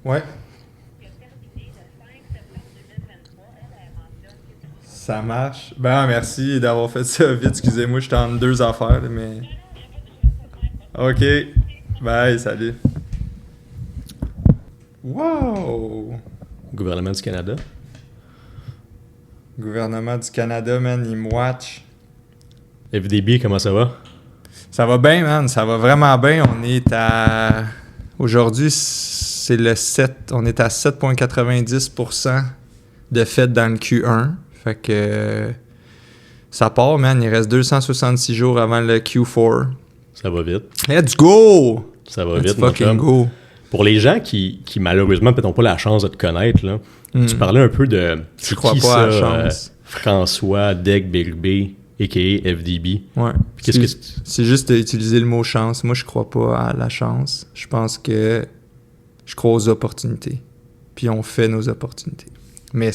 Ouais. Ça marche. Ben, merci d'avoir fait ça vite. Excusez-moi, j'étais en deux affaires, là, mais. Ok. Bye, salut. Wow! Gouvernement du Canada. Gouvernement du Canada, man, il me watch. FDB, comment ça va? Ça va bien, man. Ça va vraiment bien. On est à. Aujourd'hui, c'est le 7. On est à 7,90% de fait dans le Q1. Fait que. Ça part, man. Il reste 266 jours avant le Q4. Ça va vite. Let's go! Ça va Let's vite, mon fucking chum. go! Pour les gens qui malheureusement peut-être n'ont pas la chance de te connaître, là, tu parlais un peu de... Je crois pas à la chance. François Degg-Bérubé, a.k.a. FDB. Ouais. Qu'est-ce que C'est juste d'utiliser le mot chance. Moi, je crois pas à la chance. Je pense que je crois aux opportunités. Puis on fait nos opportunités. Mais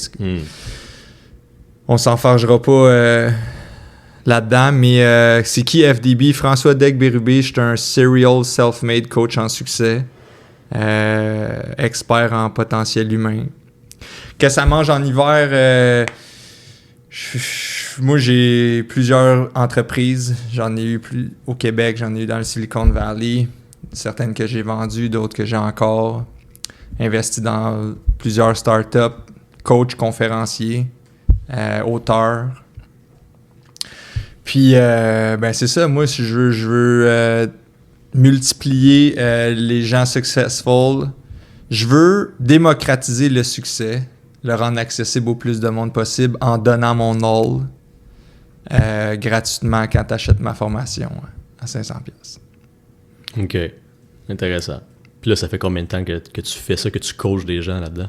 on s'enfargera pas là-dedans. Mais c'est qui FDB? François Degg-Bérubé. Je suis un serial self-made coach en succès. Expert en potentiel humain. Que ça mange en hiver... moi, j'ai plusieurs entreprises. J'en ai eu plus au Québec, j'en ai eu dans le Silicon Valley. Certaines que j'ai vendues, d'autres que j'ai encore. Investi dans plusieurs startups, coach, conférencier, auteur. Puis, ben c'est ça. Moi, si je veux multiplier les gens successful, je veux démocratiser le succès, le rendre accessible au plus de monde possible en donnant mon all gratuitement quand tu achètes ma formation à 500$. OK. Intéressant. Puis là, ça fait combien de temps que tu fais ça, que tu coaches des gens là-dedans?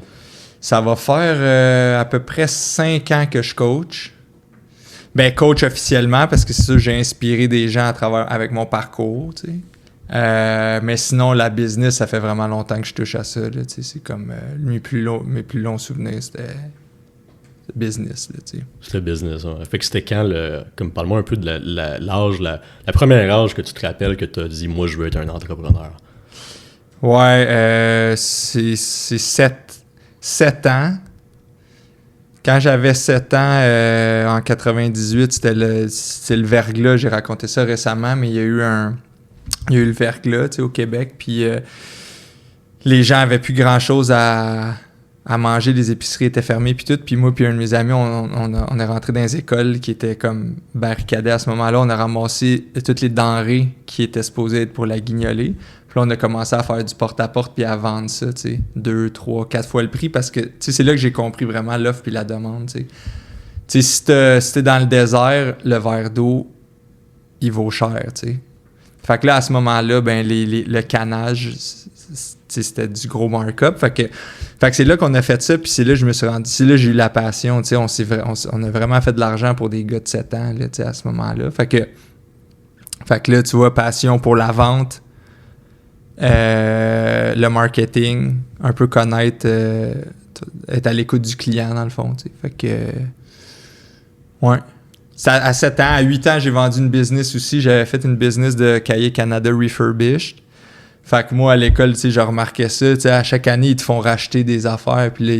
Ça va faire à peu près 5 ans que je coach. Ben, coach officiellement, parce que c'est ça, j'ai inspiré des gens avec mon parcours, tu sais. Mais sinon, la business, ça fait vraiment longtemps que je touche à ça. Là, c'est comme mes plus longs souvenirs, c'était business. Là, c'était business, ouais. Fait que c'était quand, comme parle-moi un peu de l'âge, la première âge que tu te rappelles que tu as dit, moi, je veux être un entrepreneur. Ouais, c'est 7 ans. Quand j'avais 7 ans, en 98, c'était le verglas. J'ai raconté ça récemment, mais il y a eu le verglas, tu sais, au Québec, puis les gens avaient plus grand-chose à manger, les épiceries étaient fermées, puis tout. Puis moi, puis un de mes amis, on est rentré dans les écoles qui étaient comme barricadées à ce moment-là. On a ramassé toutes les denrées qui étaient supposées être pour la guignolée. Puis là, on a commencé à faire du porte-à-porte puis à vendre ça, tu sais, 2, 3, 4 fois le prix, parce que, tu sais, c'est là que j'ai compris vraiment l'offre puis la demande, tu sais. Tu sais, si t'es dans le désert, le verre d'eau, il vaut cher, tu sais. Fait que là, à ce moment-là, ben le canage, c'était du gros markup. Fait que c'est là qu'on a fait ça, puis c'est là que je me suis rendu. C'est là que j'ai eu la passion, tu sais. On a vraiment fait de l'argent pour des gars de 7 ans, là, tu sais, à ce moment-là. Fait que là, tu vois, passion pour la vente, le marketing, un peu connaître, être à l'écoute du client, dans le fond, tu sais. Fait que, ouais. Ça, à 7 ans, à 8 ans, j'ai vendu une business aussi. J'avais fait une business de cahiers Canada refurbished. Fait que moi, à l'école, tu sais, je remarquais ça. Tu sais, à chaque année, ils te font racheter des affaires. Puis là,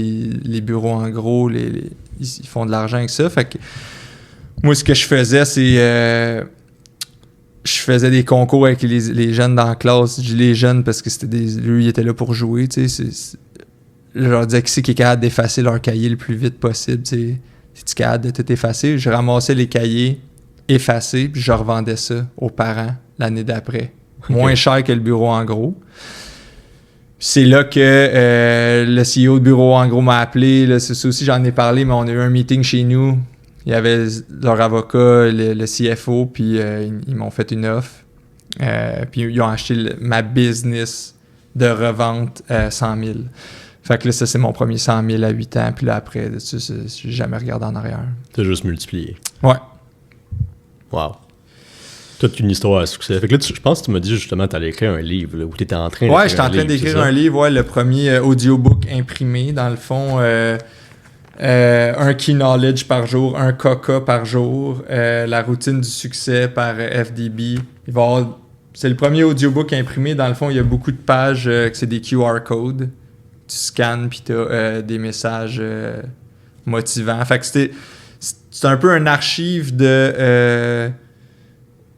les bureaux, en gros, ils font de l'argent avec ça. Fait que moi, ce que je faisais, c'est... je faisais des concours avec les jeunes dans la classe. Je dis les jeunes parce que eux, ils étaient là pour jouer, tu sais. Je leur disais qui est capable d'effacer leur cahier le plus vite possible, tu sais. Si tu es capable de tout effacer, je ramassais les cahiers effacés, puis je revendais ça aux parents l'année d'après. Okay. Moins cher que le bureau en gros. C'est là que le CEO de bureau en gros m'a appelé. Là, c'est ça aussi, j'en ai parlé, mais on a eu un meeting chez nous. Il y avait leur avocat, le CFO, puis ils m'ont fait une offre. Puis ils ont acheté ma business de revente 100 000. Fait que là, ça, c'est mon premier 100 000 à 8 ans. Puis là, après, j'ai jamais regardé en arrière. T'as juste multiplié. Ouais. Wow. Toute une histoire à succès. Fait que là, je pense que tu m'as dit justement que tu allais écrire un livre, là, ou tu étais en train d'écrire un livre. Ouais, j'étais en train d'écrire un livre, ouais, le premier audiobook imprimé, dans le fond. Un key knowledge par jour, un coca par jour, la routine du succès par FDB. C'est le premier audiobook imprimé. Dans le fond, il y a beaucoup de pages que c'est des QR codes scannes puis t'as des messages motivants. Fait que c'est un peu un archive de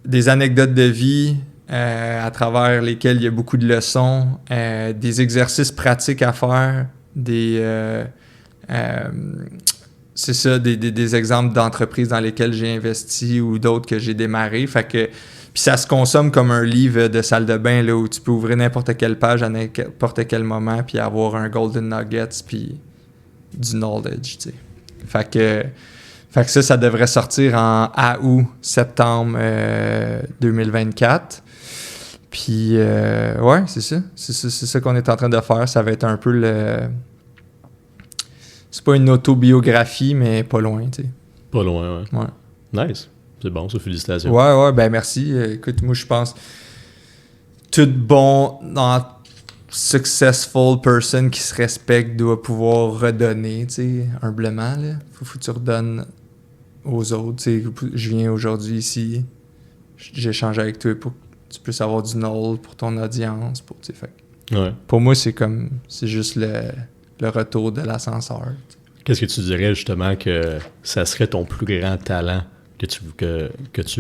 des anecdotes de vie à travers lesquelles il y a beaucoup de leçons, des exercices pratiques à faire, c'est ça, des exemples d'entreprises dans lesquelles j'ai investi ou d'autres que j'ai démarré. Fait que puis ça se consomme comme un livre de salle de bain là, où tu peux ouvrir n'importe quelle page à n'importe quel moment puis avoir un golden nuggets puis du knowledge, tu sais. Fait que ça devrait sortir à août-septembre 2024. Puis ouais, c'est ça. C'est ça qu'on est en train de faire. Ça va être un peu c'est pas une autobiographie, mais pas loin, tu sais. Pas loin, ouais. Ouais. Nice. C'est bon, ça, félicitations. Ouais, ben merci. Écoute, moi, je pense tout bon successful person qui se respecte doit pouvoir redonner, tu sais, humblement, là. Faut que tu redonnes aux autres, tu sais. Je viens aujourd'hui ici, j'échange avec toi pour que tu puisses avoir du knowledge pour ton audience, tu sais, fait. Ouais. Pour moi, c'est juste le retour de l'ascenseur. Qu'est-ce que tu dirais justement que ça serait ton plus grand talent que tu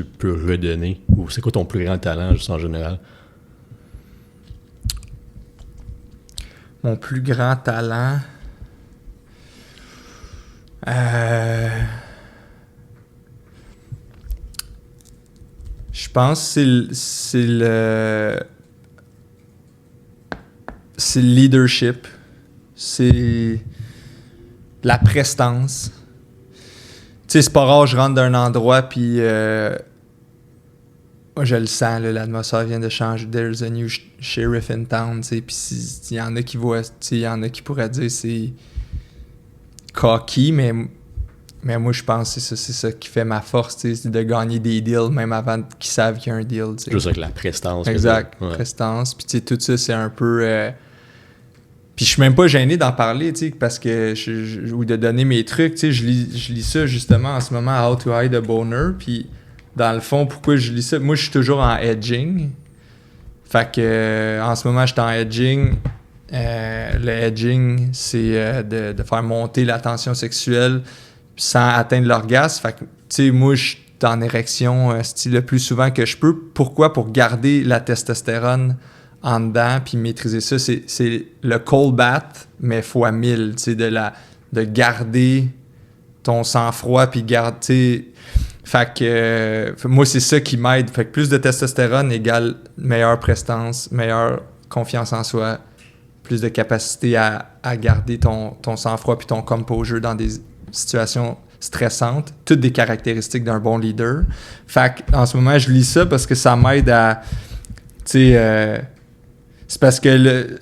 peux redonner? Ou c'est quoi ton plus grand talent, juste en général? Mon plus grand talent... je pense que c'est le leadership. C'est la prestance. Tu sais, c'est pas rare, je rentre d'un endroit, puis moi, je le sens, là, l'atmosphère vient de changer. There's a new sheriff in town, tu sais, puis il y en a qui voient, tu sais, il y en a qui pourraient dire c'est cocky, mais moi, je pense que c'est ça qui fait ma force, tu sais, c'est de gagner des deals, même avant qu'ils savent qu'il y a un deal, tu sais. Juste avec la prestance. Exact, ouais. Prestance. Puis tu sais, tout ça, c'est un peu... Puis je suis même pas gêné d'en parler, tu sais, parce que ou de donner mes trucs, tu sais, je lis ça justement en ce moment, How to Hide a Boner, puis dans le fond, pourquoi je lis ça? Moi, je suis toujours en edging. Fait que en ce moment, je suis en edging. Le edging, c'est de faire monter la tension sexuelle sans atteindre l'orgasme. Fait que, tu sais, moi, je suis en érection le plus souvent que je peux. Pourquoi? Pour garder la testostérone en dedans, puis maîtriser ça. C'est le cold bath, mais fois 1000, tu sais, de garder ton sang-froid, puis garder... Fait que moi, c'est ça qui m'aide. Fait que plus de testostérone égale meilleure prestance, meilleure confiance en soi, plus de capacité à garder ton sang-froid puis ton composure dans des situations stressantes. Toutes des caractéristiques d'un bon leader. Fait qu'en ce moment, je lis ça parce que ça m'aide à... Tu sais... c'est parce que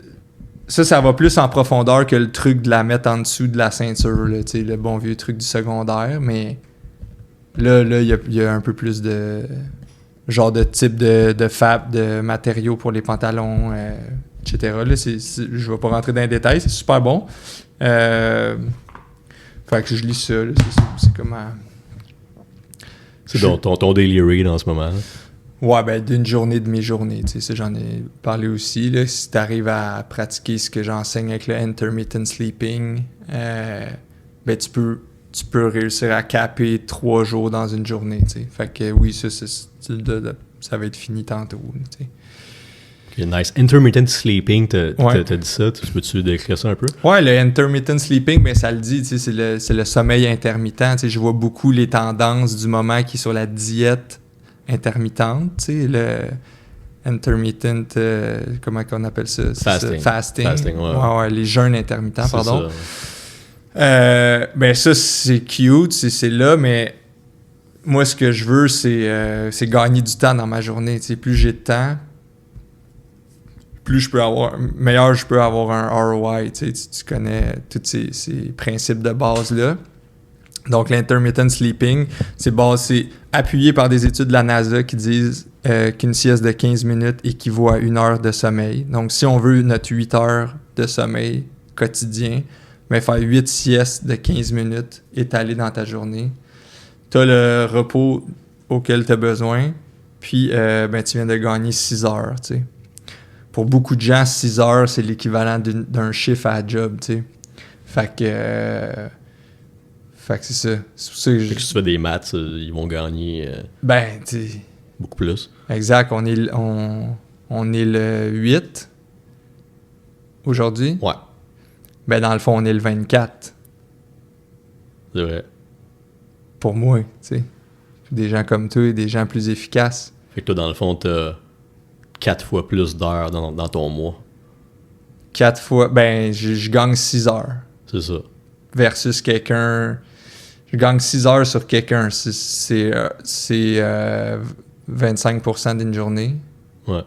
ça va plus en profondeur que le truc de la mettre en dessous de la ceinture, là, tu sais, le bon vieux truc du secondaire, mais... Là, il y a un peu plus de genre de type de fab, de matériaux pour les pantalons, etc. Là, je vais pas rentrer dans les détails, c'est super bon. Fait que je lis ça, là, c'est comme... C'est ton daily read en ce moment. Là. Ouais, ben d'une journée de mes journées, tu sais, ça j'en ai parlé aussi, là. Si t'arrives à pratiquer ce que j'enseigne avec le intermittent sleeping, ben tu peux réussir à caper 3 jours dans une journée, tu sais. Fait que oui, ça va être fini tantôt, tu sais. Okay, nice. Intermittent sleeping, t'as dit ça, peux-tu décrire ça un peu? Ouais, le intermittent sleeping, ben ça le dit, tu sais, c'est le sommeil intermittent, tu sais. Je vois beaucoup les tendances du moment qui est sur la diète intermittente, tu sais, le intermittent, comment on appelle ça? Fasting. Fasting, ouais, les jeûnes intermittents, c'est pardon. Ça. Ben ça, c'est cute, c'est là, mais moi, ce que je veux, c'est gagner du temps dans ma journée. Tu sais, plus j'ai de temps, meilleur je peux avoir un ROI. Tu sais, tu connais tous ces principes de base-là. Donc, l'intermittent sleeping, c'est appuyé par des études de la NASA qui disent qu'une sieste de 15 minutes équivaut à 1 heure de sommeil. Donc, si on veut notre 8 heures de sommeil quotidien, mais faire 8 siestes de 15 minutes étalées dans ta journée. Tu as le repos auquel tu as besoin, puis tu viens de gagner 6 heures. Tu sais. pour beaucoup de gens, 6 heures, c'est l'équivalent d'un chiffre à la job, tu sais. Fait que c'est ça. C'est pour ça que Fait que si tu fais des maths, ils vont gagner ben, tu sais, beaucoup plus. exact. On est le 8 aujourd'hui. Ouais, Ben, dans le fond, on est le 24. c'est vrai. Pour moi, tu sais. Des gens comme toi, des gens plus efficaces. Fait que toi, dans le fond, t'as 4 fois plus d'heures dans ton mois. 4 fois, ben, je gagne 6 heures. C'est ça. Versus quelqu'un. Je gagne 6 heures sur quelqu'un. C'est 25% d'une journée. Ouais.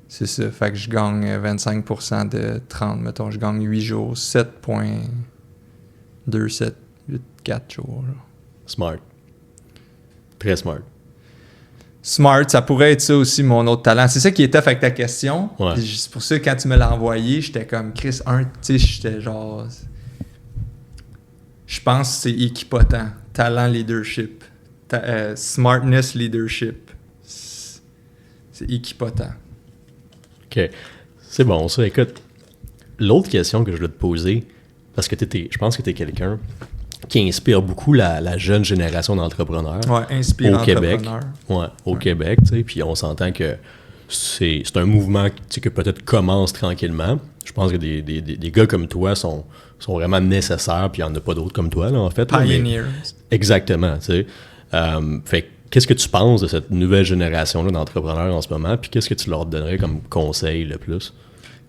C'est ça. Fait que je gagne 25% de 30. Mettons, je gagne 8 jours. 7,278,4 jours. Là. Smart. Très smart. Smart, ça pourrait être ça aussi, mon autre talent. C'est ça qui est tough avec ta question. Ouais. C'est pour ça que quand tu me l'as envoyé, j'étais comme Chris 1, tu sais, j'étais genre. Je pense que c'est équipotent. Talent, leadership. Smartness, leadership. C'est équipotent. OK. C'est bon, ça. Écoute, l'autre question que je voulais te poser, parce que je pense que tu es quelqu'un qui inspire beaucoup la jeune génération d'entrepreneurs. Ouais, inspire au Québec. entrepreneur. Ouais, au Québec, tu sais. Puis on s'entend que c'est un mouvement que peut-être commence tranquillement. Je pense que des gars comme toi sont vraiment nécessaires, puis il n'y en a pas d'autres comme toi, là, en fait. Là, Pioneers. Exactement, tu sais. Fait qu'est-ce que tu penses de cette nouvelle génération-là d'entrepreneurs en ce moment, puis qu'est-ce que tu leur donnerais comme conseil le plus?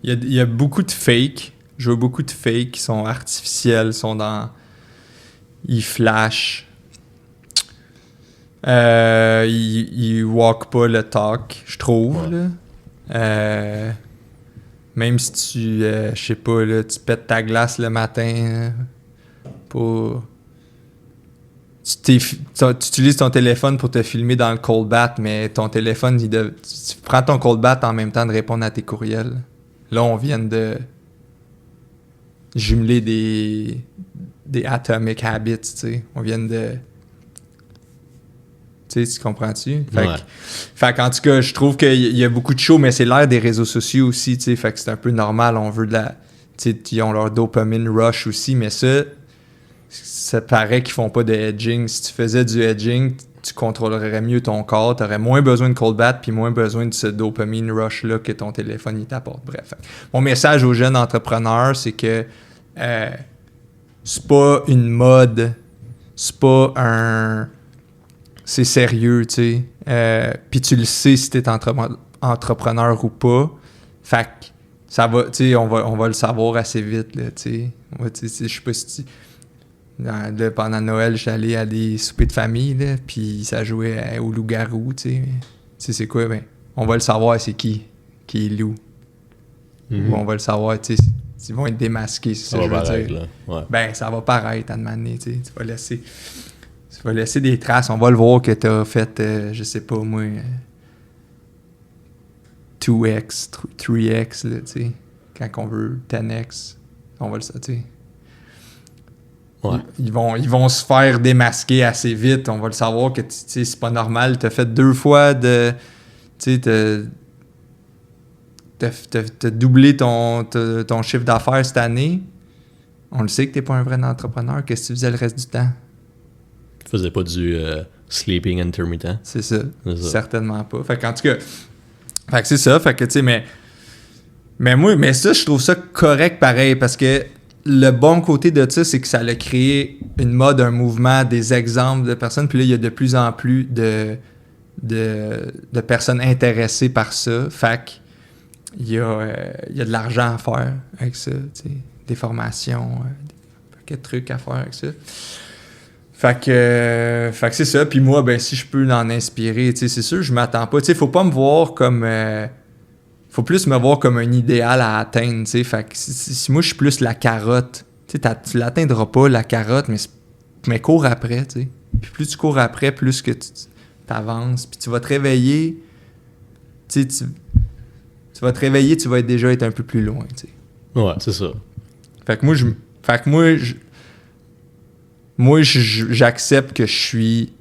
Il y a beaucoup de fakes. Je vois beaucoup de fakes qui sont artificiels, ils flashent. Ils walk pas le talk, je trouve. Ouais. Là. Même si tu, je sais pas, là, tu pètes ta glace le matin pour... Tu utilises ton téléphone pour te filmer dans le cold bath, mais ton téléphone, tu prends ton cold bath en même temps de répondre à tes courriels. Là, on vient de jumeler des atomic habits, tu sais. On vient de... Tu sais, tu comprends-tu? Fait qu'en tout cas, je trouve qu'il y a beaucoup de shows, mais c'est l'ère des réseaux sociaux aussi, tu sais. Fait que c'est un peu normal, on veut de la... Tu sais, ils ont leur dopamine rush aussi, mais ça paraît qu'ils font pas de hedging. Si tu faisais du hedging, tu contrôlerais mieux ton corps, tu aurais moins besoin de cold bath puis moins besoin de ce dopamine rush-là que ton téléphone il t'apporte. Bref. Mon message aux jeunes entrepreneurs, c'est que c'est pas une mode, c'est pas un... C'est sérieux, tu sais. Puis tu le sais si t'es entrepreneur ou pas. Fait que ça va, tu sais, on va le savoir assez vite, là, tu sais. Je sais pas si pendant Noël, j'étais allé à des soupers de famille, là, puis ça jouait au loup-garou, tu sais. Tu sais, c'est quoi? Ben, on va le savoir c'est qui est loup. Mm-hmm. Ou on va le savoir, tu sais, ils vont être démasqués, c'est ça que je veux dire. Là. Ouais. Ben, ça va paraître à un moment donné, tu sais. Tu vas laisser des traces. On va le voir que tu as fait, je sais pas moi, 2x, 3x, là, tu sais. Quand on veut 10x, on va le savoir, tu sais. Ouais. Ils vont se faire démasquer assez vite. On va le savoir que, tu sais, c'est pas normal. Tu as fait 2 fois de... Tu sais, t'as doublé ton chiffre d'affaires cette année. On le sait que t'es pas un vrai entrepreneur. Qu'est-ce que tu faisais le reste du temps? Tu faisais pas du sleeping intermittent. C'est ça. Certainement pas. Fait qu'en tout cas... Fait que c'est ça. Fait que, tu sais, mais ça, je trouve ça correct pareil, parce que le bon côté de ça, c'est que ça a créé une mode, un mouvement, des exemples de personnes. Puis là, il y a de plus en plus de personnes intéressées par ça. Fait qu'il y a de l'argent à faire avec ça. T'sais, des formations, un paquet de trucs à faire avec ça. Fait que c'est ça. Puis moi, ben si je peux en inspirer, c'est sûr, je m'attends pas. Faut pas me voir comme... faut plus me voir comme un idéal à atteindre, tu sais. Fait que si moi, je suis plus la carotte, tu l'atteindras pas, la carotte, mais cours après, tu sais. Puis plus tu cours après, plus que tu t'avances. Puis tu vas te réveiller, tu sais, tu vas te réveiller, tu vas déjà être un peu plus loin, tu sais. Ouais, c'est ça. Fait que moi, j'accepte que je suis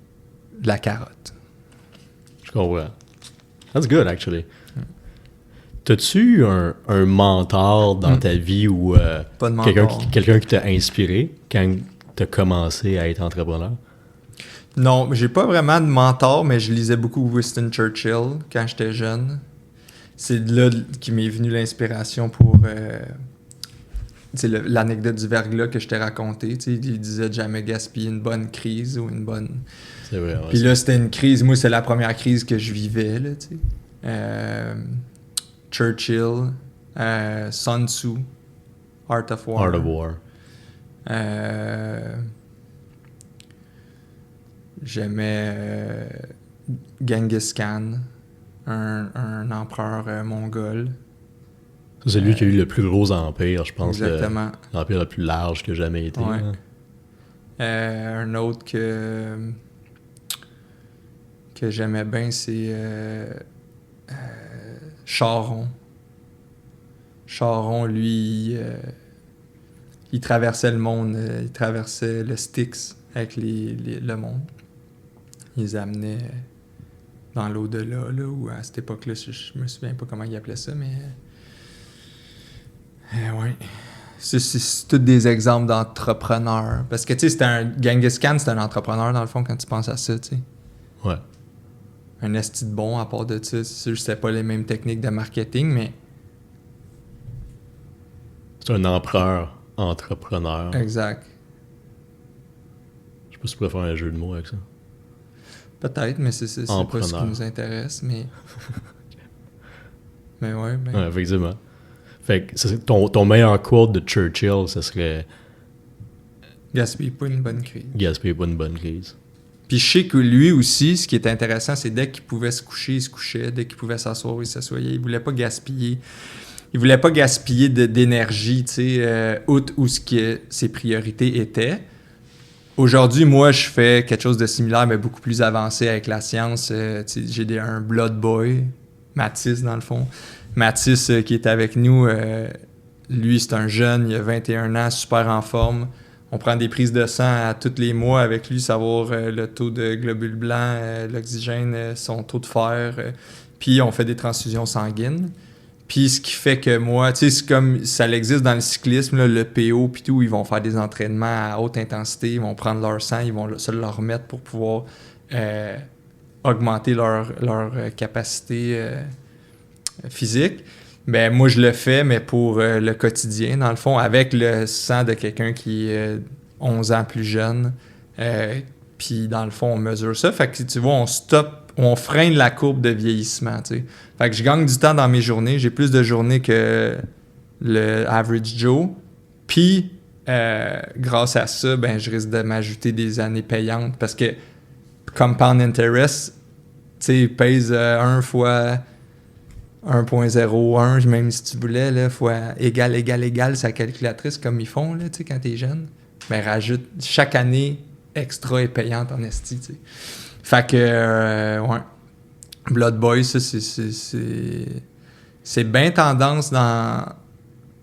la carotte. Je comprends. That's good, actually. T'as-tu eu un mentor dans ta vie ou Pas de mentor. quelqu'un qui t'a inspiré quand t'as commencé à être entrepreneur? Non, j'ai pas vraiment de mentor, mais je lisais beaucoup Winston Churchill quand j'étais jeune. C'est de là qui m'est venue l'inspiration pour l'anecdote du verglas que je t'ai raconté. Il disait de jamais gaspiller une bonne crise ou une bonne... C'est vrai. Puis là, c'était une crise. Moi, c'est la première crise que je vivais. Là, Churchill, Sun Tzu, Art of War. Art of War. J'aimais Genghis Khan, un empereur mongol. Ça, c'est lui qui a eu le plus gros empire, je pense. Exactement. L'empire le plus large qui a jamais été. Ouais. Hein. Un autre que j'aimais bien, c'est Charon. Charon, lui, il traversait le monde, il traversait le Styx avec le monde. Il les amenait dans l'au-delà, là, ou à cette époque-là, je me souviens pas comment il appelait ça, mais... ouais. C'est tous des exemples d'entrepreneurs. Parce que, tu sais, Genghis Khan, c'est un entrepreneur, dans le fond, quand tu penses à ça, tu sais. Ouais. Un esti de bon, à part de ça. C'est sûr que c'était pas les mêmes techniques de marketing, mais... C'est un empereur, entrepreneur. Exact. Je sais pas si tu pourrais faire un jeu de mots avec ça. Peut-être, mais c'est pas ce qui nous intéresse, mais... mais ouais, ben... Ouais, effectivement. Fait que ton meilleur quote de Churchill, ce serait... Gaspille pas une bonne crise. Gaspille pas une bonne crise. Puis je sais que lui aussi, ce qui est intéressant, c'est dès qu'il pouvait se coucher, il se couchait. Dès qu'il pouvait s'asseoir, il s'assoyait. Il voulait pas gaspiller. Il voulait pas gaspiller d'énergie, tu sais, outre où ses priorités étaient. Aujourd'hui, moi, je fais quelque chose de similaire, mais beaucoup plus avancé avec la science. J'ai un blood boy, Mathis, dans le fond. Mathis, qui est avec nous, lui, c'est un jeune, il a 21 ans, super en forme. On prend des prises de sang à tous les mois avec lui, savoir le taux de globules blancs, l'oxygène, son taux de fer. Puis on fait des transfusions sanguines. Puis ce qui fait que moi, tu sais, c'est comme ça existe dans le cyclisme, là, le PO, puis tout, ils vont faire des entraînements à haute intensité, ils vont prendre leur sang, ils vont se le remettre pour pouvoir augmenter leur capacité physique. Ben moi, je le fais, mais pour le quotidien, dans le fond, avec le sang de quelqu'un qui est 11 ans plus jeune. Puis dans le fond, on mesure ça. Fait que tu vois, on freine la courbe de vieillissement, tu sais. Fait que je gagne du temps dans mes journées. J'ai plus de journées que le average Joe. Puis, grâce à ça, ben je risque de m'ajouter des années payantes parce que compound interest, tu sais, pèse 1 fois 1.01, même si tu voulais, là, fois égal, sa calculatrice comme ils font, là, tu sais, quand t'es jeune. Ben rajoute, chaque année extra est payante en esti, tu sais. Fait que, ouais. Blood Boy, ça, c'est bien tendance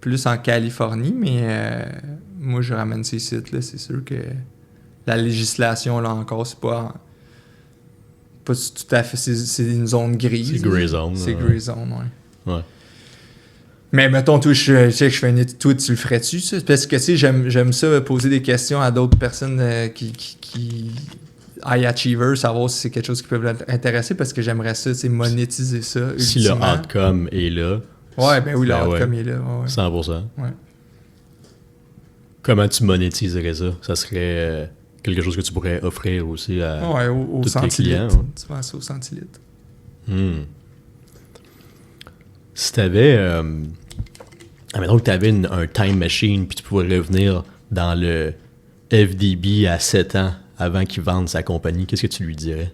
plus en Californie, mais moi, je ramène ces sites-là. C'est sûr que la législation, là encore, c'est pas tout à fait... C'est une zone grise. C'est gray zone. C'est gray zone, ouais. Ouais. Mais mettons, toi, je sais que je fais une étude, toi, tu le ferais-tu, ça? Parce que, tu sais, j'aime ça, poser des questions à d'autres personnes qui high achievers, savoir si c'est quelque chose qui peut l'intéresser, parce que j'aimerais ça, c'est monétiser ça. Si le outcome est là. Ouais, ben oui, le outcome ouais. est là. Ouais. 100%. Ouais. Comment tu monétiserais ça? Ça serait quelque chose que tu pourrais offrir aussi à au tous tes clients. Ouais. Tu vends ça au centilitre. Si t'avais... admettons que t'avais un time machine puis tu pourrais revenir dans le FDB à 7 ans avant qu'il vende sa compagnie, qu'est-ce que tu lui dirais?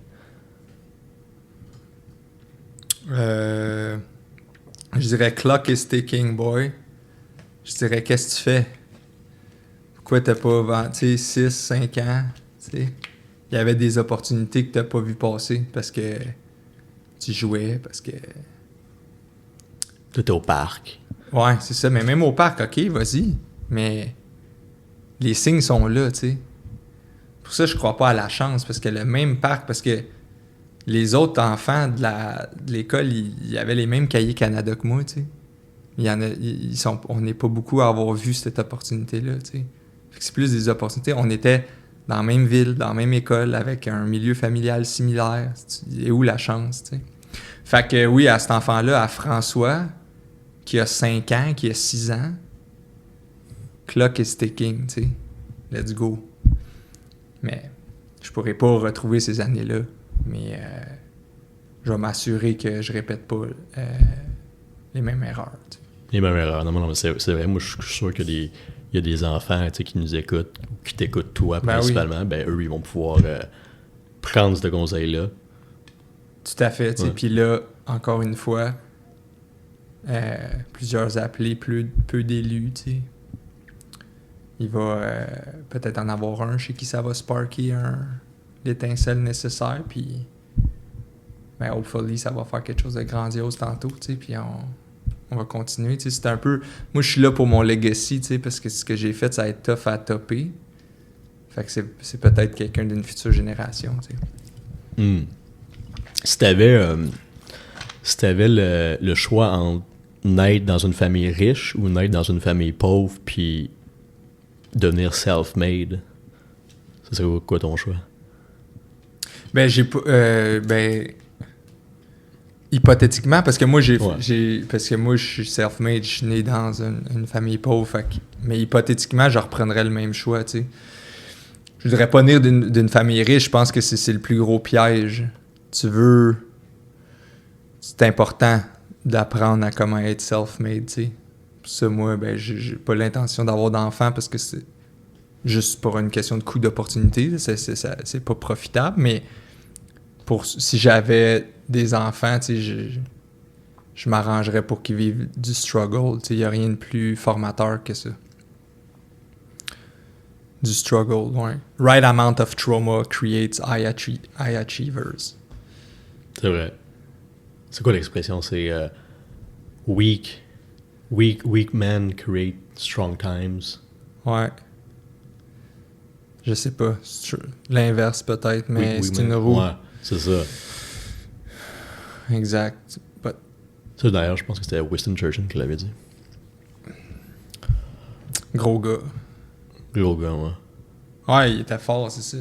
Je dirais clock is ticking, boy. Je dirais qu'est-ce que tu fais? Pourquoi t'as pas vendu 6, 5 ans? Il y avait des opportunités que t'as pas vu passer parce que tu jouais, parce que... T'étais au parc. Ouais, c'est ça. Mais même au parc, OK, vas-y. Mais les signes sont là, tu sais. Pour ça, je crois pas à la chance, parce que le même parc, parce que les autres enfants de l'école, ils avaient les mêmes cahiers Canada que moi, tu sais. On n'est pas beaucoup à avoir vu cette opportunité-là, tu sais. Fait que c'est plus des opportunités. On était dans la même ville, dans la même école, avec un milieu familial similaire. Et où la chance, tu sais. Fait que oui, à cet enfant-là, à François, qui a 5 ans, qui a 6 ans, clock is ticking, tu sais. Let's go. Mais je pourrais pas retrouver ces années-là. Mais je vais m'assurer que je répète pas les mêmes erreurs. Tu sais. Les mêmes erreurs. Non, c'est vrai. Moi, je suis sûr qu'il y a des enfants qui nous écoutent, ou qui t'écoutent toi principalement. Oui. Ben, eux, ils vont pouvoir prendre ce conseil-là. Tout à fait. Ouais. Puis là, encore une fois, plusieurs appelés, peu d'élus. Tu sais. Il va peut-être en avoir un chez qui ça va sparker l'étincelle nécessaire. Puis, ben, hopefully, ça va faire quelque chose de grandiose tantôt. Tu sais, puis on va continuer. Tu sais, c'est un peu... Moi, je suis là pour mon legacy, tu sais, parce que ce que j'ai fait, ça va être tough à topper. Fait que c'est peut-être quelqu'un d'une future génération, tu sais. Si t'avais le choix entre naître dans une famille riche ou naître dans une famille pauvre, puis devenir self-made, ça serait quoi ton choix? Ben, hypothétiquement, parce que moi, je suis self-made, je suis né dans une famille pauvre, mais hypothétiquement, je reprendrais le même choix, tu sais. Je voudrais pas naître d'une famille riche, je pense que c'est le plus gros piège. C'est important d'apprendre à comment être self-made, tu sais. Pour ça, moi, ben, j'ai pas l'intention d'avoir d'enfants parce que c'est juste pour une question de coût d'opportunité, c'est pas profitable, mais si j'avais des enfants, tu sais, je m'arrangerais pour qu'ils vivent du struggle. Tu sais, il n'y a rien de plus formateur que ça. Du struggle, ouais. Right amount of trauma creates high achievers. C'est vrai. C'est quoi l'expression? C'est weak men create strong times. Ouais. Je sais pas. L'inverse peut-être, mais c'est une roue. Ouais, c'est ça. Exact. Ça, d'ailleurs, je pense que c'était Winston Churchill qui l'avait dit. Gros gars. Gros gars, ouais. Ouais, il était fort, c'est ça.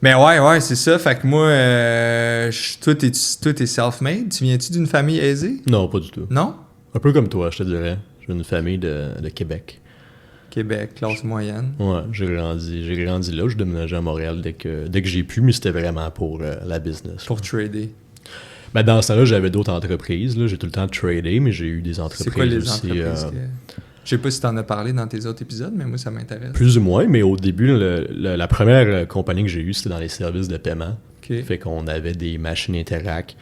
Mais ouais, c'est ça. Fait que moi, toi, t'es self-made. Tu viens-tu d'une famille aisée? Non, pas du tout. Non? Un peu comme toi, je te dirais. J'ai une famille de Québec. Québec, classe moyenne. Ouais, j'ai grandi là. Je déménageais à Montréal dès que j'ai pu, mais c'était vraiment pour la business. Pour trader. Ben, dans ce temps-là, j'avais d'autres entreprises. Là. J'ai tout le temps tradé, mais j'ai eu des entreprises aussi. C'est quoi les entreprises Je sais pas si t'en as parlé dans tes autres épisodes, mais moi, ça m'intéresse. Plus ou moins, mais au début, la première compagnie que j'ai eue, c'était dans les services de paiement. Okay. Fait qu'on avait des machines Interac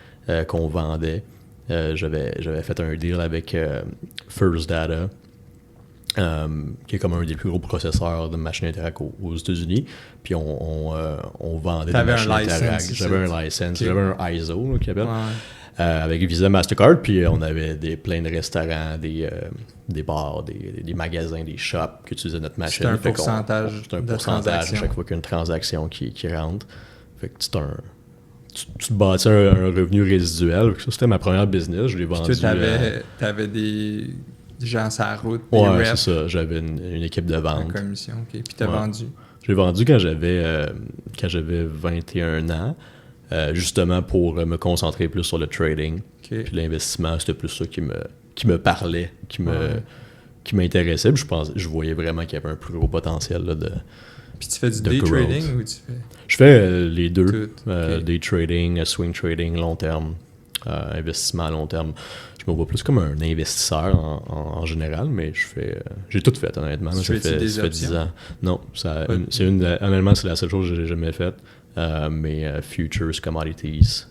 qu'on vendait. J'avais fait un deal avec First Data, qui est comme un des plus gros processeurs de machines Interac aux États-Unis. Puis on vendait des machines Interac. J'avais un license, okay. J'avais un ISO là, qui appelle. Ouais. Avec Visa, Mastercard, puis on avait plein de restaurants, des bars, des magasins, des shops qui utilisaient notre machine. C'est un pourcentage à chaque fois qu'il y a une transaction qui rentre. Fait que tu te bâtis un revenu résiduel. Ça, c'était ma première business. Je l'ai vendu. Puis toi, t'avais des gens sur la route, des ouais, reps. C'est ça. J'avais une équipe de vente. Une commission, OK. Puis t'as vendu. J'ai vendu quand j'avais 21 ans. Justement pour me concentrer plus sur le trading. Okay. Puis l'investissement, c'était plus ça qui me parlait, qui m'intéressait. Puis je voyais vraiment qu'il y avait un plus gros potentiel là, de. Puis tu fais du day trading ou tu fais? Je fais les deux. Okay. Day trading, swing trading, long terme, investissement à long terme. Je me vois plus comme un investisseur en général, mais j'ai tout fait honnêtement. Ça fait 10 ans. Non, honnêtement, c'est la seule chose que j'ai jamais faite. Mais futures, commodities,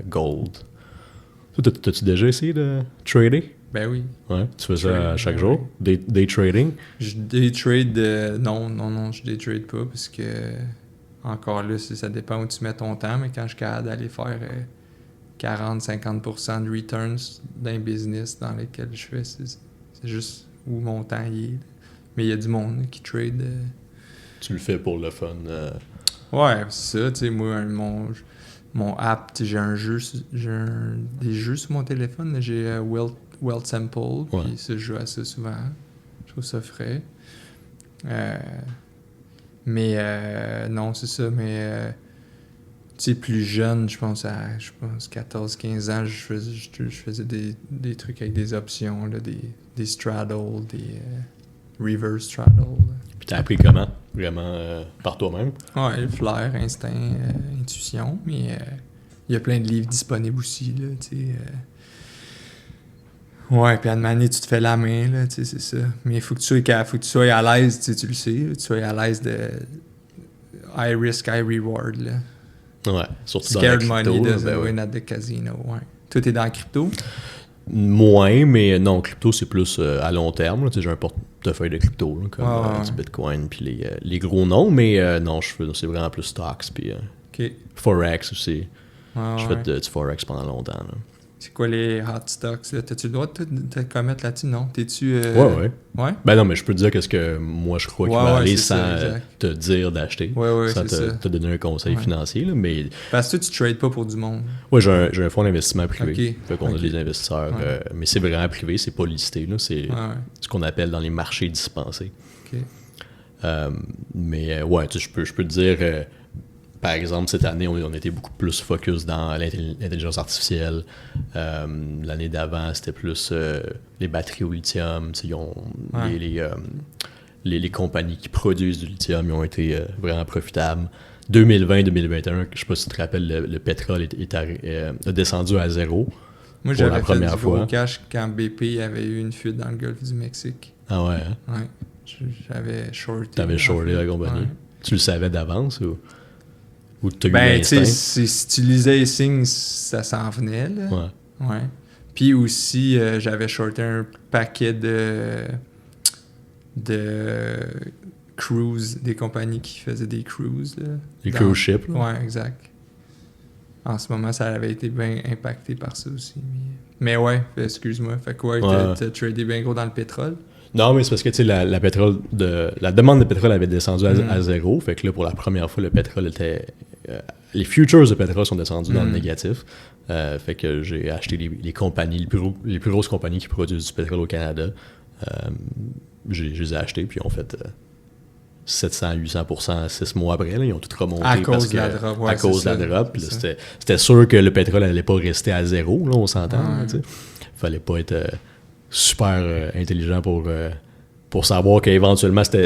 gold. T'as-tu déjà essayé de trader? Ben oui. Ouais, tu fais ça chaque jour? Day trading? Je day trade, non, je day trade pas parce que encore là, ça dépend où tu mets ton temps, mais quand je suis capable d'aller faire 40-50% de returns d'un business dans lequel je fais, c'est juste où mon temps y est. Mais il y a du monde qui trade. Tu le fais pour le fun? Ouais, c'est ça, tu sais, moi, mon app, tu sais, des jeux sur mon téléphone, là, j'ai Wealth Sample, puis ça, je joue à ça souvent. Je trouve ça frais. Non, c'est ça, mais tu sais, plus jeune, je pense 14-15 ans, je faisais des trucs avec des options, là, des straddle, des reverse straddle. Puis t'as appris comment? Vraiment par toi-même? Ouais, flair, instinct, intuition, mais il y a plein de livres disponibles aussi, là, tu sais. Ouais, puis à une manière, tu te fais la main, là, tu sais, c'est ça. Mais il faut que tu sois à l'aise, tu sais, tu le sais, tu sois à l'aise de high risk, high reward, là. Ouais, surtout dans la Scared crypto. money doesn't Ben win at the casino, ouais. Toi, t'es dans la crypto? Moins, mais non, crypto, c'est plus à long terme. Là. Tu sais, j'ai un portefeuille de crypto, là, comme du Bitcoin, puis les gros noms, mais non, c'est vraiment plus stocks, puis Forex aussi. J'ai fait du Forex pendant longtemps. Là. C'est quoi les hot stocks, là? T'as-tu le droit de te commettre là-dessus? Non? T'es-tu... Ouais. Ouais? Ben non, mais je peux te dire qu'est-ce que moi je crois qu'il va aller sans te dire d'acheter. Ouais, sans te donner un conseil financier. Là, mais... Parce que tu trades pas pour du monde. Ouais, j'ai un fonds d'investissement privé. Okay. Fait qu'on a des investisseurs. Mais c'est vraiment privé, c'est pas listé. Là, c'est ce qu'on appelle dans les marchés dispensés. Okay. Mais ouais, je peux te dire... par exemple, cette année, on était beaucoup plus focus dans l'intelligence artificielle. L'année d'avant, c'était plus les batteries au lithium. Les compagnies qui produisent du lithium ils ont été vraiment profitables. 2020-2021, je ne sais pas si tu te rappelles, le pétrole a descendu à zéro. Moi, j'avais fait du gros cash quand BP avait eu une fuite dans le golfe du Mexique. Ah ouais, hein? Ouais. J'avais shorté. T'avais shorté la compagnie? Ouais. Tu le savais d'avance ou t'as eu l'instinct? Tu sais, si tu lisais les signes, ça s'en venait, là. Ouais. Puis aussi, j'avais shorté un paquet de cruise, des compagnies qui faisaient des cruises, là. Les cruise ships, là? Ouais, exact. En ce moment, ça avait été bien impacté par ça aussi. Mais ouais, excuse-moi. Fait quoi, t'as tradé bien gros dans le pétrole? Non, mais c'est parce que tu sais, la demande de pétrole avait descendu à zéro. Fait que là, pour la première fois, le pétrole était. Les futures de pétrole sont descendus dans le négatif. Fait que j'ai acheté les compagnies, les plus grosses compagnies qui produisent du pétrole au Canada. Je les ai achetées, puis ont fait 700-800% 6 mois après. Là, ils ont tout remonté à cause de la drop. À cause de la drop. Puis là, c'était sûr que le pétrole n'allait pas rester à zéro, là, on s'entend. Il fallait pas être super intelligent pour savoir qu'éventuellement, ça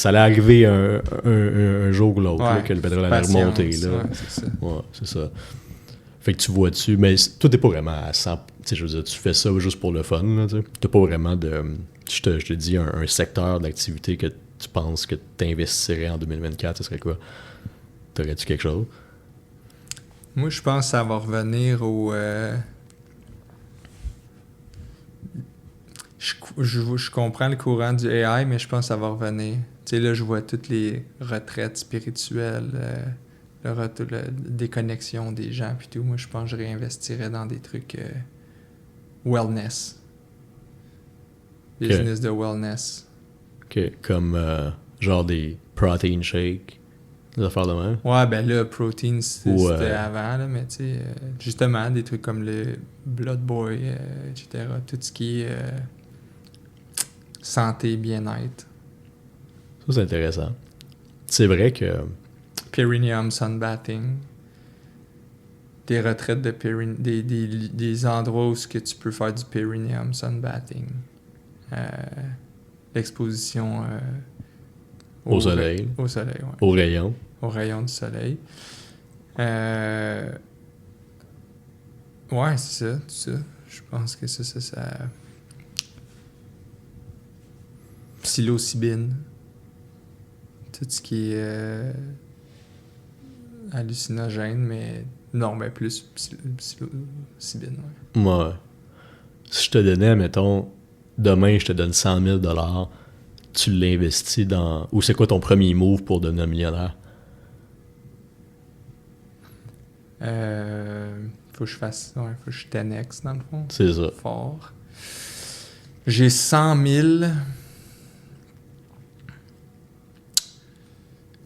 allait arriver un jour ou l'autre, que le pétrole allait remonter. Là. C'est ça. Ouais, c'est ça. Fait que tu vois dessus, mais tout n'est pas vraiment à 100. Je veux dire, tu fais ça juste pour le fun. Tu n'as pas vraiment de. Je te dis un secteur d'activité que tu penses que tu investirais en 2024, ce serait quoi? T'aurais-tu quelque chose? Moi, je pense que ça va revenir au. Je comprends le courant du AI, mais je pense que ça va revenir. Tu sais, là, je vois toutes les retraites spirituelles, la déconnexion des gens, puis tout. Moi, je pense que je réinvestirais dans des trucs wellness. Business de wellness. OK. Comme genre des protein shakes, des affaires de même? Ouais, ben là, protein, c'était avant, là, mais tu sais, justement, des trucs comme le Blood Boy, etc. Tout ce qui est santé, bien-être. Ça, c'est intéressant. C'est vrai que... Perineum sunbathing. Des retraites de des endroits où que tu peux faire du perineum sunbathing. L'exposition au soleil. Au soleil, oui. Au rayon. Au rayon du soleil. Ouais, c'est ça, tout ça. Je pense que ça... Psilocybine. Tout ce qui est hallucinogène, mais non, mais plus psilocybine, ouais. Ouais. Si je te donnais, mettons, demain, je te donne 100 000 $, tu l'investis dans... Ou c'est quoi ton premier move pour devenir millionnaire? Faut que je fasse... Ouais, faut que je 10x, dans le fond. C'est ça. Fort. J'ai 100 000...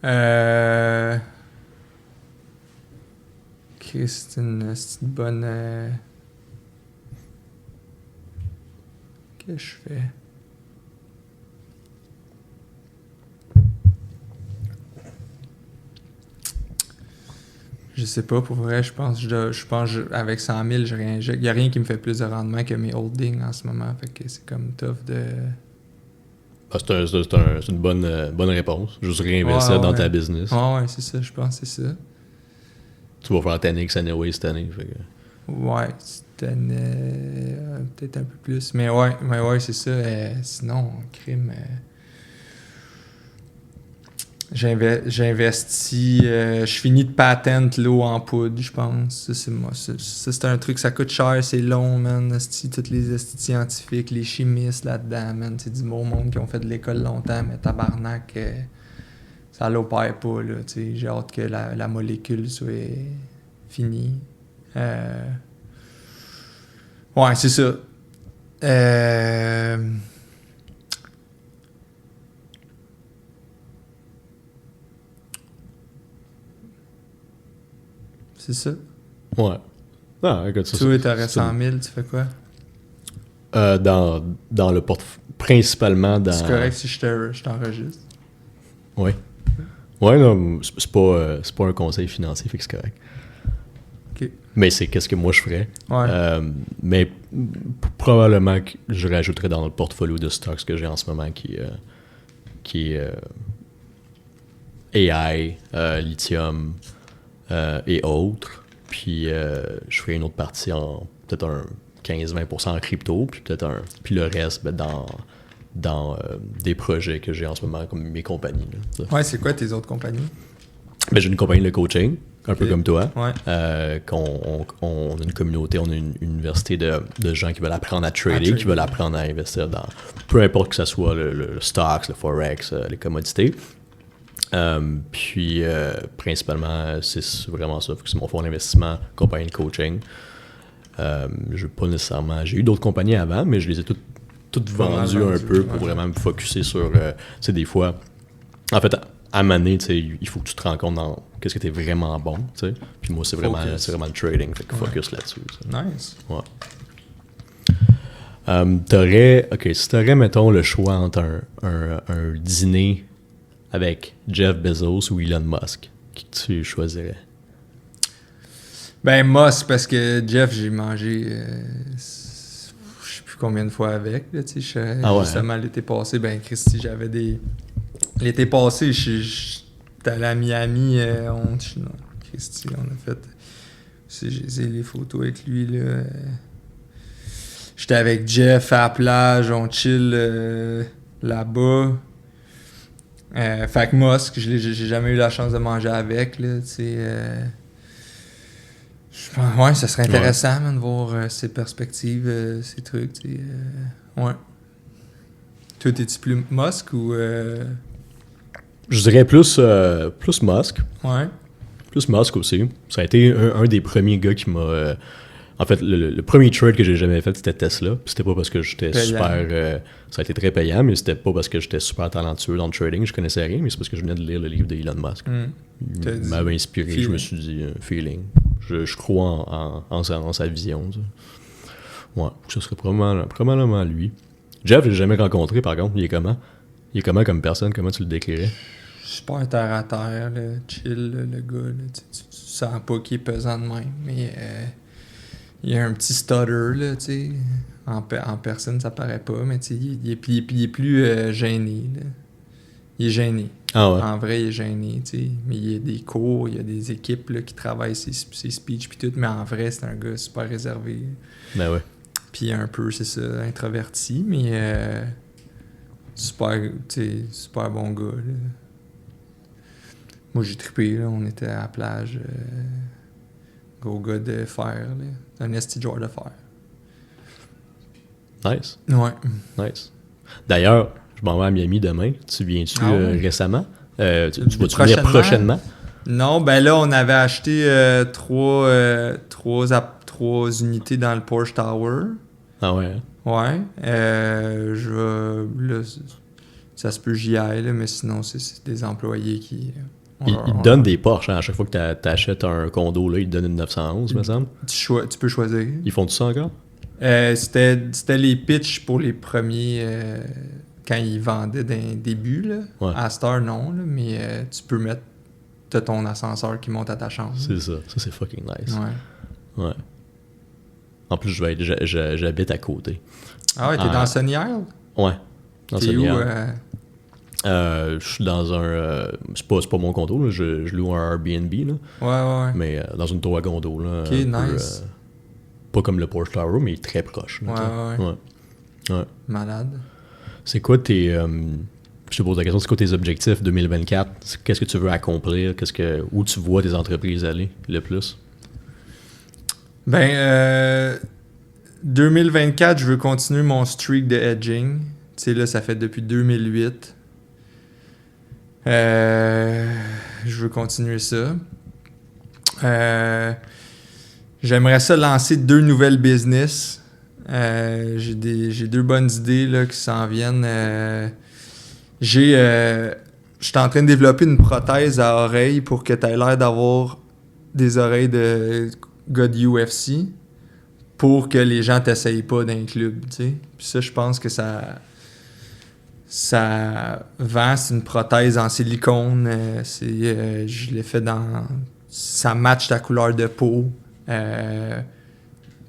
C'est une bonne... Qu'est-ce que je fais? Je sais pas, pour vrai, je pense avec 100 000, il n'y a rien qui me fait plus de rendement que mes holdings en ce moment. Fait que c'est comme tough de... C'est une bonne réponse. Juste réinvestir dans ta business. Ouais, c'est ça, je pense que c'est ça. Tu vas faire 10x anyway cette année. Fait que... Ouais, cette année, peut-être un peu plus. Mais ouais, c'est ça. Sinon, crime... J'investis, je finis de patent l'eau en poudre, je pense. Ça, c'est un truc, ça coûte cher, c'est long, man. Tous les scientifiques, les chimistes là-dedans, man. C'est du bon monde qui ont fait de l'école longtemps, mais tabarnak, ça l'opère pas, là. T'sais. J'ai hâte que la molécule soit finie. Ouais, c'est ça. C'est ça. Ouais. Ah, écoute, ça, tu aurais 100 000, tu fais quoi? Dans le portefeuille. Principalement dans... C'est correct si je t'enregistre. Oui. Ouais, non, c'est pas un conseil financier, fait que c'est correct. OK. Mais c'est qu'est-ce que moi je ferais. Ouais. Mais probablement que je rajouterais dans le portfolio de stocks que j'ai en ce moment qui est AI, lithium et autres. Puis je ferais une autre partie en peut-être un 15-20% en crypto, puis puis le reste dans des projets que j'ai en ce moment, comme mes compagnies. Là, ouais, c'est quoi tes autres compagnies? Ben, j'ai une compagnie de coaching, un peu comme toi. Ouais. On a une communauté, on a une université de gens qui veulent apprendre à trader, qui veulent apprendre à investir dans peu importe que ce soit le stocks, le forex, les commodités. Puis principalement, c'est vraiment ça. C'est mon fonds d'investissement, compagnie de coaching. J'ai eu d'autres compagnies avant, mais je les ai toutes vendues un peu pour vraiment me focusser sur, des fois, en fait, à maner, il faut que tu te rends compte dans qu'est-ce que tu es vraiment bon, tu sais. Puis moi, c'est vraiment le trading, fait que focus là-dessus. Ça. Nice. Ouais. Si t'aurais, mettons, le choix entre un dîner avec Jeff Bezos ou Elon Musk, qui tu choisirais? Ben, Musk, parce que Jeff, j'ai mangé je sais plus combien de fois avec, là, tu sais, justement, l'été passé, ben, Christy, j'avais des... L'été passé, j'étais allé à Miami, Christy, on a fait... J'ai les photos avec lui, là. J'étais avec Jeff à la plage, on chill là-bas. Fait que Musk, j'ai jamais eu la chance de manger avec, là, tu sais... ouais, ça serait intéressant, man, de voir ses perspectives, ses trucs, tu sais. Ouais. Toi, t'es-tu plus Musk ou... Je dirais plus Musk. Ouais. Plus Musk aussi. Ça a été un des premiers gars qui m'a... en fait, le premier trade que j'ai jamais fait, c'était Tesla. Puis c'était pas parce que j'étais super... ça a été très payant, mais c'était pas parce que j'étais super talentueux dans le trading. Je connaissais rien, mais c'est parce que je venais de lire le livre d'Elon Musk. Il m'avait inspiré. Feeling. Je me suis dit, feeling. Je crois en sa vision. Ça. Ouais, ce serait probablement lui. Jeff, je l'ai jamais rencontré, par contre. Il est comment comme personne? Comment tu le décrirais? Super terre à terre, là, chill, là, le gars. Là, tu sens pas qu'il est pesant de même, mais il y a un petit stutter, là, tu sais. En personne, ça paraît pas, mais tu sais, il est plus gêné, là. Il est gêné. Ah ouais. En vrai, il est gêné, tu sais. Mais il y a des cours, il y a des équipes là, qui travaillent ses speeches puis tout, mais en vrai, c'est un gars super réservé. Ben ouais. Puis un peu, c'est ça, introverti, mais super bon gars, là. Moi, j'ai trippé, là. On était à la plage. Gros gars de fer, là. Un esti joueur de fer. Nice. Ouais. Nice. D'ailleurs, je m'en vais à Miami demain. Tu viens-tu récemment? Tu vas-tu venir prochainement? Non, ben là, on avait acheté trois unités dans le Porsche Tower. Ah ouais? Ouais. ça se peut j'y aille, là, mais sinon, c'est des employés qui... Ils te donnent des Porsche, hein, à chaque fois que t'achètes un condo, là, ils te donnent une 911, me semble. Tu peux choisir. Ils font tout ça encore? C'était les pitchs pour les premiers... quand ils vendaient d'un début, là. Ouais. À Star, non, là, mais tu peux mettre... T'as ton ascenseur qui monte à ta chambre. C'est ça. Ça, c'est fucking nice. Ouais. Ouais. En plus, j'habite à côté. Ah ouais, t'es dans Sunny Isle? Ouais. Dans T'es Sunny où? Isle. Je suis dans un... c'est pas mon condo, là. Je loue un Airbnb, là. Ouais. Mais dans une tour à condo, là. Ok, nice. Pas comme le Porsche Tower, mais très proche. Là, ouais. Malade. C'est quoi tes... je te pose la question, c'est quoi tes objectifs 2024? Qu'est-ce que tu veux accomplir? Où tu vois tes entreprises aller le plus? 2024, je veux continuer mon streak de hedging. Tu sais, là, ça fait depuis 2008. Je veux continuer ça. J'aimerais ça lancer 2 nouvelles business. J'ai 2 bonnes idées là, qui s'en viennent. Je suis en train de développer une prothèse à oreille pour que tu aies l'air d'avoir des oreilles de gars de UFC pour que les gens t'essayent pas d'un club, tu sais. Puis ça, je pense que ça vend. C'est une prothèse en silicone. Je l'ai fait dans... Ça match ta couleur de peau.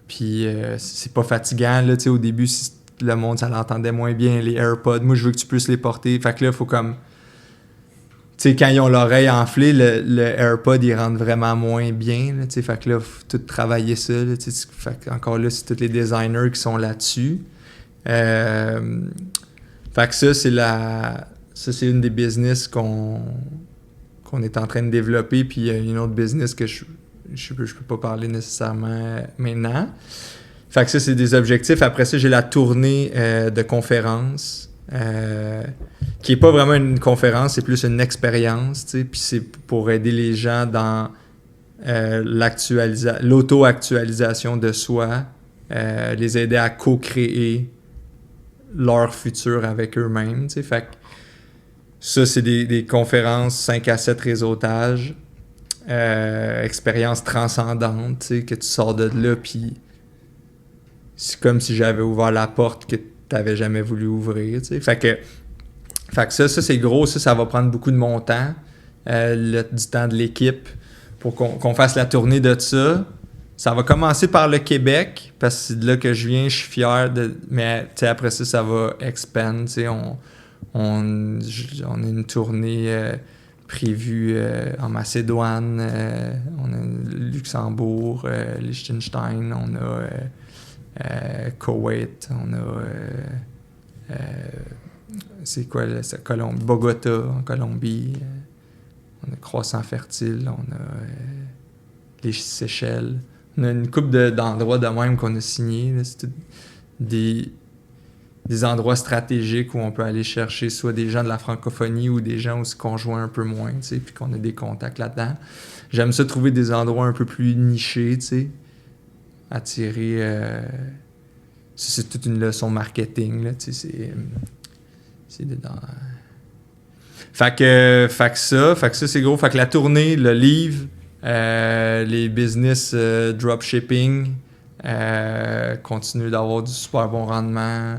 Puis c'est pas fatigant, là, tu sais, au début, si le monde, ça l'entendait moins bien, les AirPods. Moi, je veux que tu puisses les porter. Fait que là, il faut comme... Tu sais, quand ils ont l'oreille enflée, le AirPod, il rentre vraiment moins bien, là, tu sais. Fait que là, il faut tout travailler ça, là, tu sais. Fait que, encore là, c'est tous les designers qui sont là-dessus. Fait que ça, c'est une des business qu'on est en train de développer. Puis il y a une autre business que je peux pas parler nécessairement maintenant. Fait que ça, c'est des objectifs. Après ça, j'ai la tournée de conférences, qui est pas vraiment une conférence, c'est plus une expérience, tu sais. Puis c'est pour aider les gens dans l'auto-actualisation de soi, les aider à co-créer leur futur avec eux-mêmes, tu sais. Fait que ça, c'est des conférences 5 à 7 réseautages, expérience transcendante, tu sais, que tu sors de là, puis c'est comme si j'avais ouvert la porte que tu n'avais jamais voulu ouvrir, tu sais. Fait que ça, c'est gros, ça va prendre beaucoup de mon temps, du temps de l'équipe, pour qu'on fasse la tournée de ça. Ça va commencer par le Québec, parce que c'est de là que je viens, je suis fier mais après ça va expand. On a une tournée prévue en Macédoine, on a Luxembourg, Liechtenstein, on a Koweït, on a Bogota en Colombie, on a Croissant Fertile, on a les Seychelles. On a une couple d'endroits de même qu'on a signés. C'est des endroits stratégiques où on peut aller chercher soit des gens de la francophonie ou des gens aussi qu'on joue un peu moins, tu sais, puis qu'on a des contacts là-dedans. J'aime ça trouver des endroits un peu plus nichés, tu sais, attirer... c'est toute une leçon marketing, là, tu sais, c'est dedans... Fait que ça, c'est gros. Fait que la tournée, le livre... les business dropshipping continuer d'avoir du super bon rendement,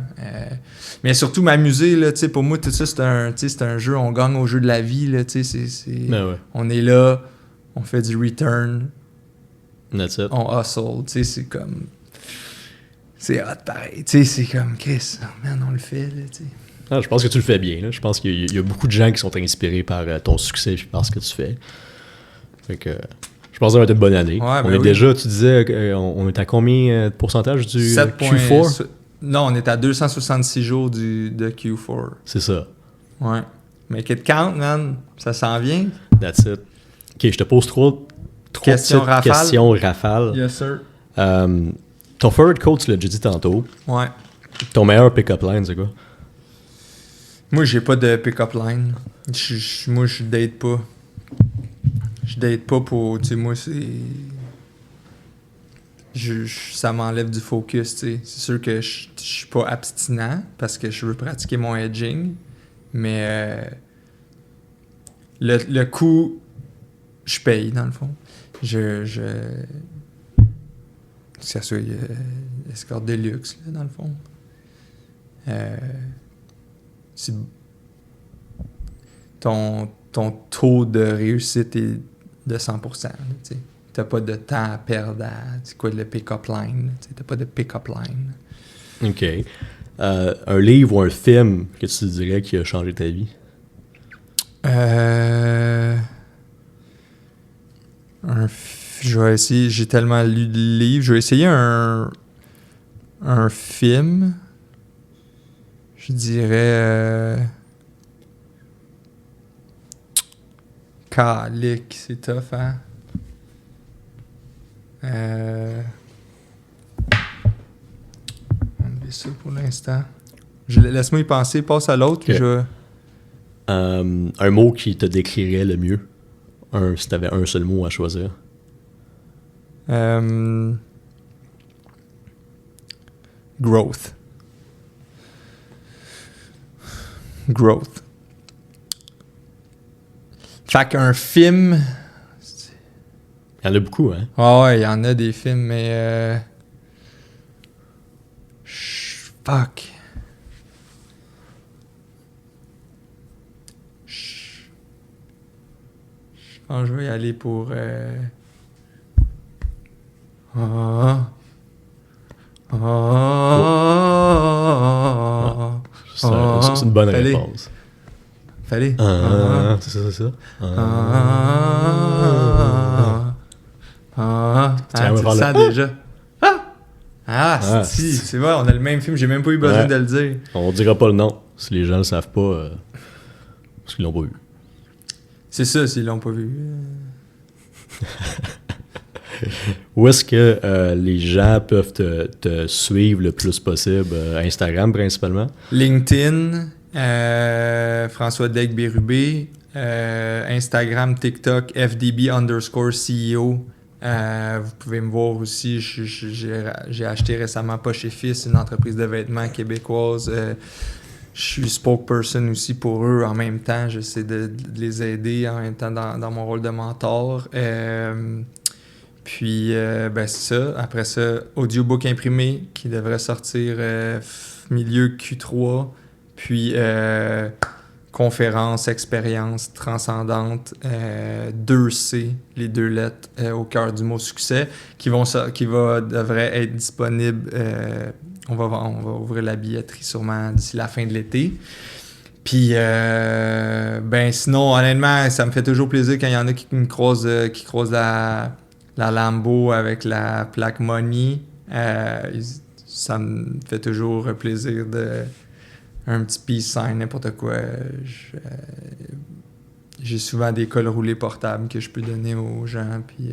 mais surtout m'amuser là, tu sais, pour moi tout ça c'est un jeu, on gagne au jeu de la vie là, tu sais, ouais. On est là, on fait du return, that's it. on hustle, tu sais, c'est hot pareil, tu sais, c'est comme Chris, oh man, on le fait là, tu sais. Je pense que tu le fais bien là. Je pense qu'il y a beaucoup de gens qui sont inspirés par ton succès et par ce que tu fais. Fait que je pense que ça va être une bonne année. Ouais, on est déjà, tu disais, on est à combien de pourcentage du Q4? Non, on est à 266 jours de Q4. C'est ça. Ouais. Make it count, man. Ça s'en vient. That's it. OK, je te pose trois questions rafales. Yes, sir. Ton favorite quote, tu l'as déjà dit tantôt. Ouais. Ton meilleur pick-up line, c'est quoi? Moi, j'ai pas de pick-up line. Moi, je date pas. Je date pas pour... Tu sais, moi, c'est... ça m'enlève du focus, tu sais. C'est sûr que je suis pas abstinent parce que je veux pratiquer mon hedging, Mais le coût, je paye, dans le fond. Que ça soit escorte de luxe, là, dans le fond. Ton taux de réussite est de 100%. Tu n'as pas de temps à perdre à le pick-up line. Tu n'as pas de pick-up line. OK. Un livre ou un film que tu dirais qui a changé ta vie? Je vais essayer. J'ai tellement lu de livres. Je vais essayer un film. Je dirais... Calique, c'est tough, hein? On met ça pour l'instant. Laisse-moi y penser, passe à l'autre. Okay. Un mot qui te décrirait le mieux. Si tu avais un seul mot à choisir. Growth. Fait qu'un film... Il y en a beaucoup, hein? Ah ouais, il y en a des films, mais... Fuck. Je pense que je vais y aller pour... C'est une bonne réponse. Fallait. C'est ça. Tu le sens déjà. C'est vrai, on a le même film, j'ai même pas eu besoin de le dire. On dira pas le nom, si les gens le savent pas, parce qu'ils l'ont pas vu. C'est ça, s'ils l'ont pas vu. Où est-ce que les gens peuvent te suivre le plus possible? Instagram, principalement? LinkedIn, François Daigle Bérubé, Instagram, TikTok, FDB_CEO. Vous pouvez me voir aussi, j'ai acheté récemment Poche et Fils, une entreprise de vêtements québécoise. Je suis spokesperson aussi pour eux en même temps. J'essaie de les aider en même temps dans mon rôle de mentor. Puis, c'est ça. Après ça, audiobook imprimé qui devrait sortir milieu Q3. Puis, conférence, expérience transcendante, 2C, les 2 lettres au cœur du mot succès, qui devrait être disponible. On va ouvrir la billetterie sûrement d'ici la fin de l'été. Puis, sinon, honnêtement, ça me fait toujours plaisir quand il y en a qui croisent la Lambo avec la plaque Money. Ça me fait toujours plaisir un petit peace sign, n'importe quoi. J'ai souvent des cols roulés portables que je peux donner aux gens. Puis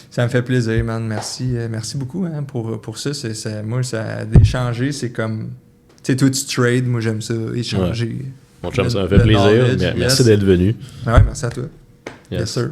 ça me fait plaisir, man. Merci beaucoup pour ça. Moi, ça d'échanger, c'est comme... Tu sais, toi, tu trades. Moi, j'aime ça, échanger. Ouais. Mon chum, ça m'a fait plaisir. Merci d'être venu. Ouais, merci à toi. Yes sir.